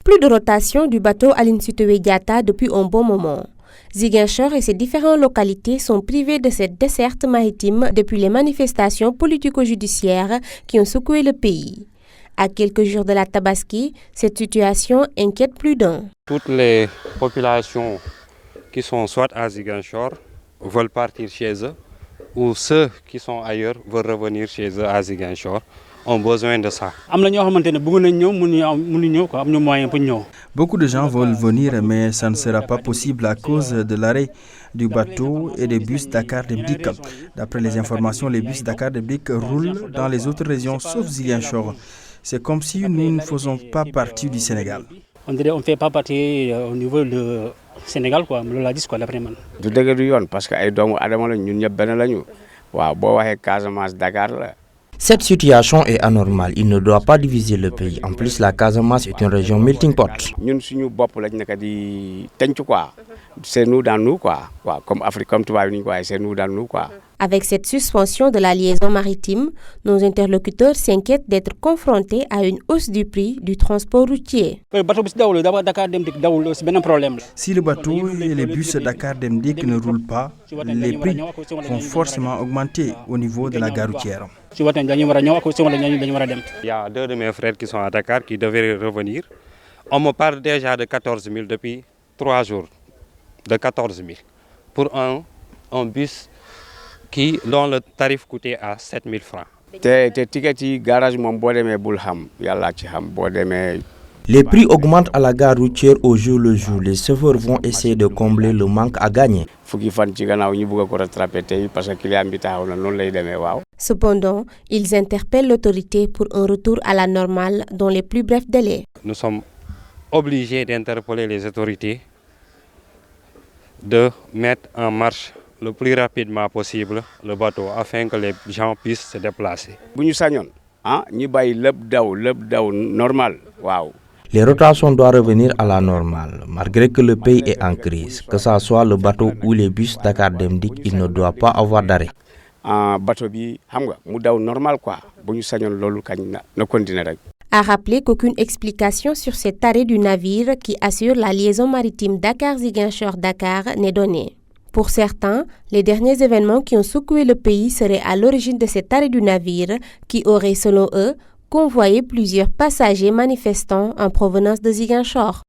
Plus de rotation du bateau Aline Sitoé Diatta depuis un bon moment. Ziguinchor et ses différentes localités sont privées de cette desserte maritime depuis les manifestations politico-judiciaires qui ont secoué le pays. À quelques jours de la Tabaski, cette situation inquiète plus d'un. Toutes les populations qui sont soit à Ziguinchor veulent partir chez eux, ou ceux qui sont ailleurs veulent revenir chez eux à Ziguinchor ont besoin de ça. Beaucoup de gens veulent venir, mais ça ne sera pas possible à cause de l'arrêt du bateau et des bus Dakar-Demdik. D'après les informations, les bus Dakar-Demdik roulent dans les autres régions sauf Ziguinchor. C'est comme si nous ne faisons pas partie du Sénégal. On dirait qu'on ne fait pas partie au niveau du Sénégal, quoi. On l'a dit, quoi, d'après moi. Parce que les gens Cette situation est anormale. Il ne doit pas diviser le pays. En plus, la Casamance est une région melting pot. C'est nous dans nous, quoi. Comme Afrique, comme toi, c'est nous dans nous, quoi. Avec cette suspension de la liaison maritime, nos interlocuteurs s'inquiètent d'être confrontés à une hausse du prix du transport routier. Si le bateau et les bus Dakar-Demdik ne roulent pas, les prix vont forcément augmenter au niveau de la gare routière. Il y a deux de mes frères qui sont à Dakar qui devaient revenir. On me parle déjà de 14 000 depuis 3 jours. De 14 000 pour un bus dont le tarif coûtait à 7 000 francs. Les prix augmentent à la gare routière au jour le jour. Les chauffeurs vont essayer de combler le manque à gagner. Cependant, ils interpellent l'autorité pour un retour à la normale dans les plus brefs délais. Nous sommes obligés d'interpeller les autorités de mettre en marche le plus rapidement possible le bateau afin que les gens puissent se déplacer. Les rotations doivent revenir à la normale, malgré que le pays est en crise. Que ce soit le bateau ou les bus Dakar-Demdik, il ne doit pas avoir d'arrêt. A rappelé qu'aucune explication sur cet arrêt du navire qui assure la liaison maritime Dakar-Ziguinchor-Dakar n'est donnée. Pour certains, les derniers événements qui ont secoué le pays seraient à l'origine de cet arrêt du navire qui aurait, selon eux, convoyé plusieurs passagers manifestants en provenance de Ziguinchor.